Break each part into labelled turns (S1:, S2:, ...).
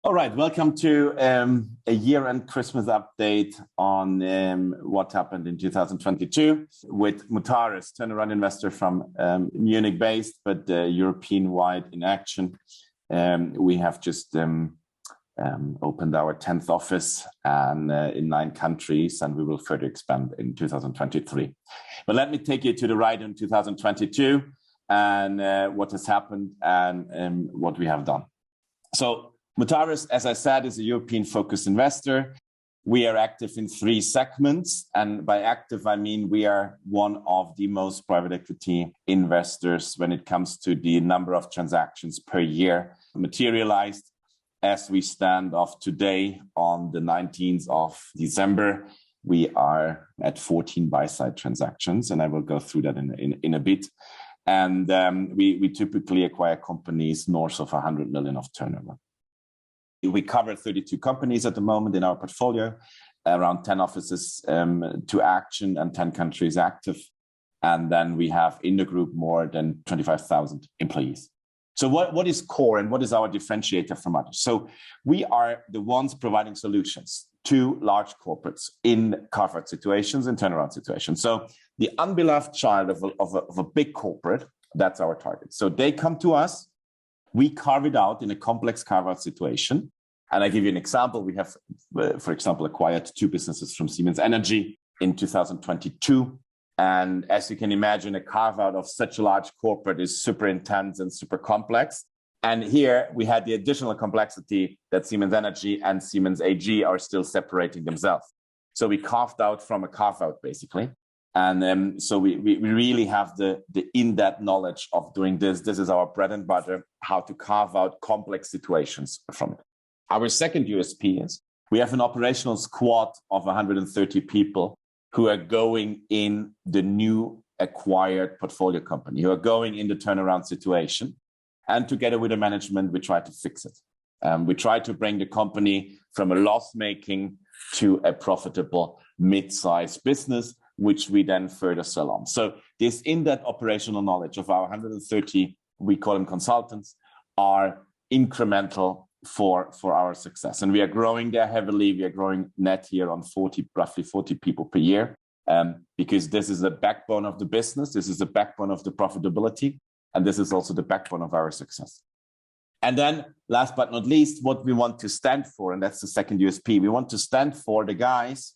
S1: All right, welcome to a year-end Christmas update on what happened in 2022 with Mutares, turnaround investor from Munich-based, but European-wide in action. We have just opened our 10th office and in 9 countries, and we will further expand in 2023. But let me take you to the ride in 2022 and what has happened and what we have done. So Mutares, as I said, is a European-focused investor. We are active in 3 segments, and by active, I mean we are one of the most private equity investors when it comes to the number of transactions per year materialized. As we stand off today on the 19th of December, we are at 14 buy-side transactions, and I will go through that in a bit. And we typically acquire companies north of 100 million of turnover. We cover 32 companies at the moment in our portfolio, around 10 offices to action and 10 countries active. And then we have in the group more than 25,000 employees. So what is core and what is our differentiator from others? So we are the ones providing solutions to large corporates in carve-out situations and turnaround situations. So the unbeloved child of a big corporate, that's our target. So they come to us. We carve it out in a complex carve-out situation. And I give you an example. We have, for example, acquired 2 businesses from Siemens Energy in 2022. And as you can imagine, a carve-out of such a large corporate is super intense and super complex. And here we had the additional complexity that Siemens Energy and Siemens AG are still separating themselves. So we carved out from a carve-out, basically. And so we really have the in-depth knowledge of doing this. This is our bread and butter, how to carve out complex situations from it. Our second USP is we have an operational squad of 130 people who are going in the new acquired portfolio company, who are going in the turnaround situation. And together with the management, we try to fix it. We try to bring the company from a loss-making to a profitable mid-sized business, which we then further sell on. So this in-depth operational knowledge of our 130, we call them consultants, are incremental for our success. And we are growing there heavily. We are growing net here on roughly 40 people per year, because this is the backbone of the business. This is the backbone of the profitability. And this is also the backbone of our success. And then last but not least, what we want to stand for, and that's the second USP, we want to stand for the guys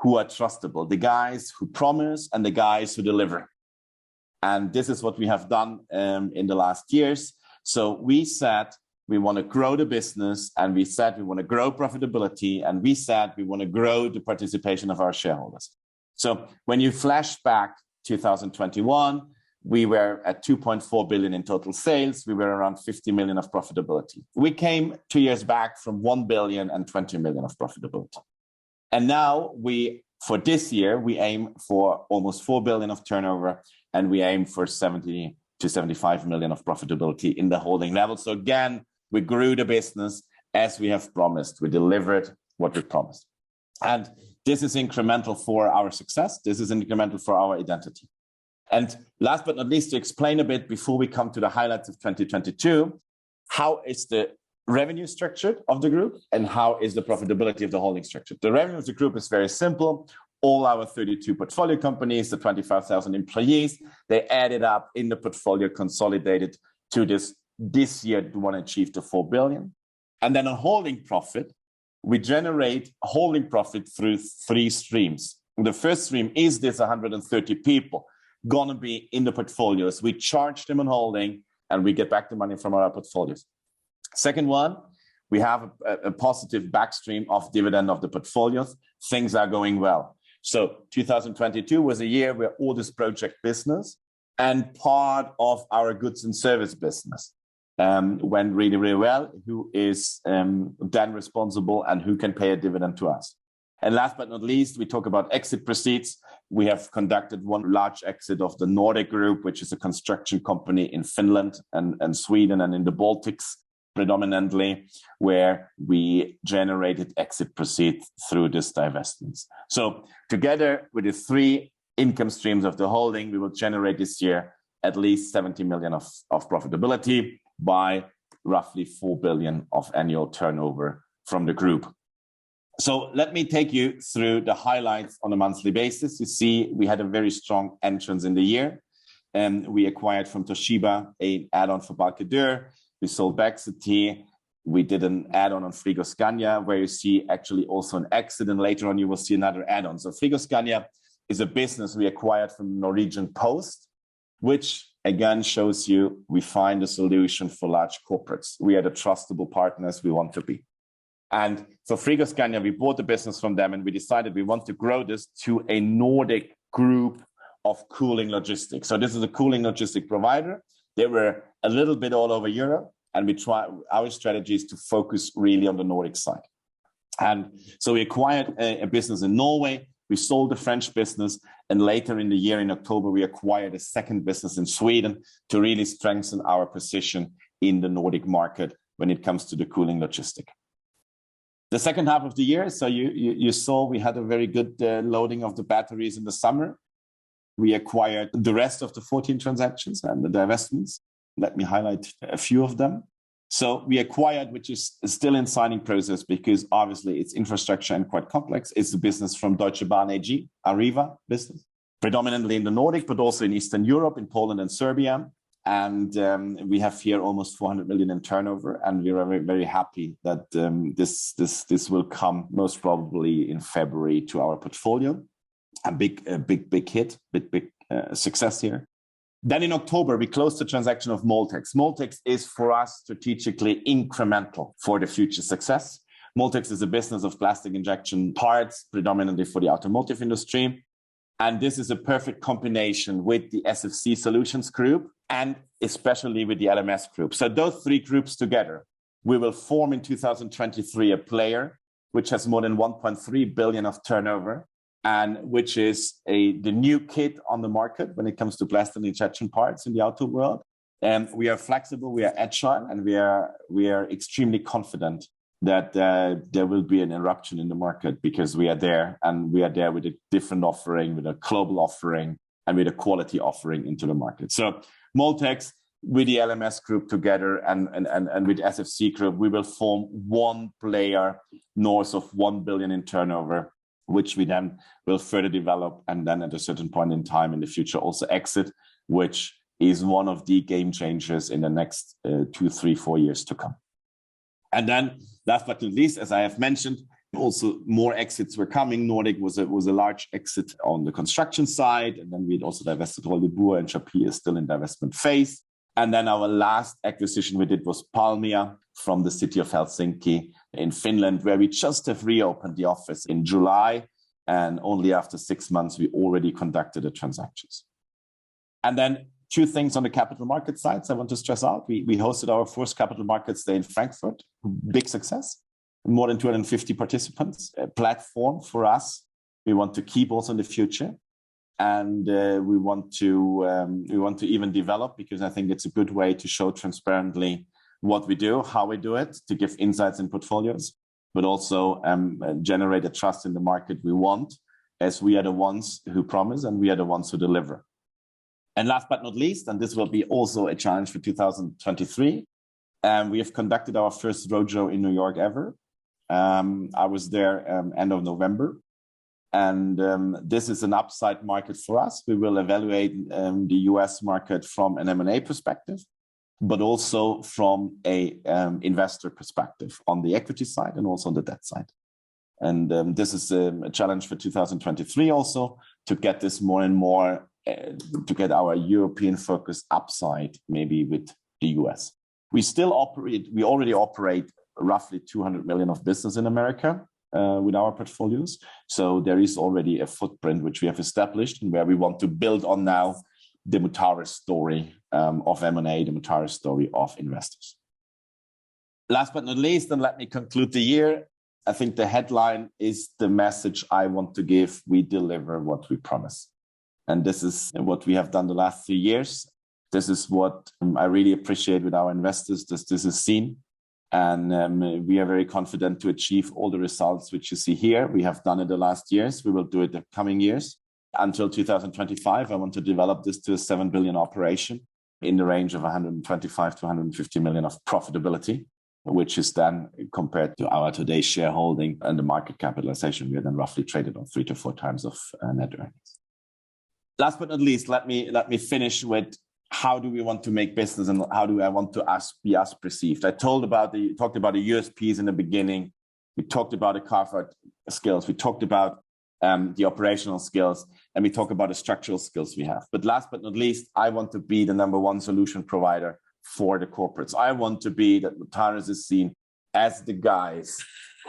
S1: who are trustable, the guys who promise and the guys who deliver. And this is what we have done in the last years. So we said we want to grow the business, and we said we want to grow profitability, and we said we want to grow the participation of our shareholders. So when you flash back 2021, we were at 2.4 billion in total sales. We were around 50 million of profitability. We came 2 years back from 1 billion and 20 million of profitability. And now for this year, we aim for almost 4 billion of turnover, and we aim for 70 to 75 million of profitability in the holding level. So again, we grew the business as we have promised. We delivered what we promised. And this is incremental for our success. This is incremental for our identity. And last but not least, to explain a bit before we come to the highlights of 2022, how is the revenue structured of the group and how is the profitability of the holding structured? The revenue of the group is very simple. All our 32 portfolio companies, the 25,000 employees, they added up in the portfolio consolidated to this year we want to achieve the 4 billion. And then a holding profit, we generate holding profit through 3 streams. The first stream is this 130 people going to be in the portfolios. We charge them on holding and we get back the money from our portfolios. Second one, we have a positive backstream of dividend of the portfolios. Things are going well. So 2022 was a year where all this project business and part of our goods and service business went really, really well. Who is then responsible and who can pay a dividend to us? And last but not least, we talk about exit proceeds. We have conducted one large exit of the Nordic Group, which is a construction company in Finland and Sweden and in the Baltics predominantly, where we generated exit proceeds through this divestments. So together with the 3 income streams of the holding, we will generate this year at least 70 million of profitability by roughly 4 billion of annual turnover from the group. So let me take you through the highlights on a monthly basis. You see, we had a very strong entrance in the year. We acquired from Toshiba an add-on for Balcke-Dürr. We sold Baxity. We did an add-on on Frigoscandia, where you see actually also an exit, and later on you will see another add-on. So Frigoscandia is a business we acquired from Norwegian Post, which again shows you we find a solution for large corporates. We are the trustable partners we want to be. And for Frigoscandia, we bought the business from them and we decided we want to grow this to a Nordic group of cooling logistics. So this is a cooling logistic provider. They were a little bit all over Europe, and our strategy is to focus really on the Nordic side. And so we acquired a business in Norway. We sold the French business, and later in the year, in October, we acquired a second business in Sweden to really strengthen our position in the Nordic market when it comes to the cooling logistic. The second half of the year, so you saw we had a very good loading of the batteries in the summer. We acquired the rest of the 14 transactions and the divestments. Let me highlight a few of them. So we acquired, which is still in signing process because obviously it's infrastructure and quite complex. It's a business from Deutsche Bahn AG, Arriva business, predominantly in the Nordic, but also in Eastern Europe, in Poland and Serbia. And we have here almost 400 million in turnover, and we are very, very happy that this will come most probably in February to our portfolio. A big hit, big success here. Then in October, we closed the transaction of Moltex. Moltex is for us strategically incremental for the future success. Moltex is a business of plastic injection parts, predominantly for the automotive industry. And this is a perfect combination with the SFC Solutions Group and especially with the LMS Group. So those three groups together, we will form in 2023 a player which has more than 1.3 billion of turnover, and which is the new kid on the market when it comes to plastic injection parts in the auto world. And we are flexible, we are agile, and we are extremely confident that there will be an eruption in the market because we are there, and we are there with a different offering, with a global offering, and with a quality offering into the market. So Moltex with the LMS Group together and with SFC Group, we will form one player north of 1 billion in turnover, which we then will further develop and then at a certain point in time in the future also exit, which is one of the game changers in the next 2, 3, 4 years to come. And then last but not least, as I have mentioned, also more exits were coming. Nordic was a large exit on the construction side, and then we also divested Roldebur, and Chapi is still in divestment phase. And then our last acquisition we did was Palmia from the city of Helsinki in Finland, where we just have reopened the office in July. And only after 6 months, we already conducted the transactions. And then 2 things on the capital market side I want to stress out. We hosted our first capital markets day in Frankfurt, big success, more than 250 participants, a platform for us we want to keep also in the future. And we want to even develop, because I think it's a good way to show transparently what we do, how we do it, to give insights in portfolios, but also generate a trust in the market we want, as we are the ones who promise and we are the ones who deliver. And last but not least, and this will be also a challenge for 2023, we have conducted our first roadshow in New York ever. I was there end of November. And this is an upside market for us. We will evaluate the US market from an M&A perspective, but also from a investor perspective on the equity side and also on the debt side. And this is a challenge for 2023 also, to get this more and more, to get our European focus upside, maybe with the US. We already operate roughly 200 million of business in America. With our portfolios. So there is already a footprint which we have established, and where we want to build on now the Mutares story of M&A, the Mutares story of investors. Last but not least, and let me conclude the year, I think the headline is the message I want to give: we deliver what we promise. And this is what we have done the last 3 years. This is what I really appreciate with our investors, this is seen. And we are very confident to achieve all the results which you see here. We have done it the last years. We will do it the coming years. Until 2025, I want to develop this to a 7 billion operation in the range of 125 to 150 million of profitability, which is then compared to our today's shareholding and the market capitalization, we are then roughly traded on 3 to 4 times of net earnings. Last but not least, let me finish with how do we want to make business and how do I want to be perceived. I talked about the USPs in the beginning. We talked about the carve-out skills. We talked about the operational skills, and we talk about the structural skills we have. But last but not least, I want to be the number one solution provider for the corporates. I want to be that Mutares is seen as the guys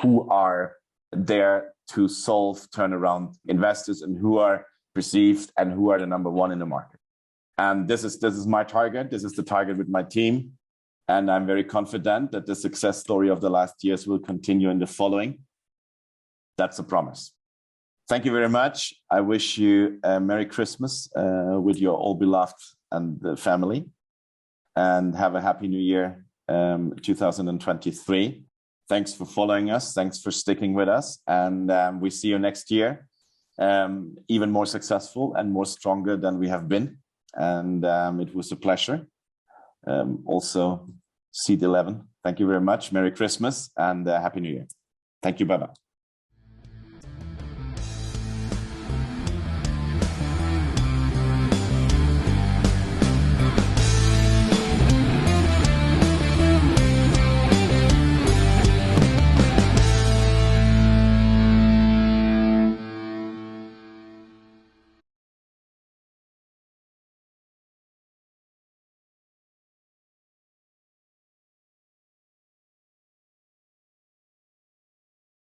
S1: who are there to solve turnaround investors and who are perceived and who are the number one in the market. And this is my target. This is the target with my team. And I'm very confident that the success story of the last years will continue in the following. That's a promise. Thank you very much. I wish you a Merry Christmas with your all beloved and the family, and have a Happy New Year 2023. Thanks for following us. Thanks for sticking with us. And we see you next year, even more successful and more stronger than we have been. And it was a pleasure. Also, Seed 11. Thank you very much. Merry Christmas and Happy New Year. Thank you. Bye-bye.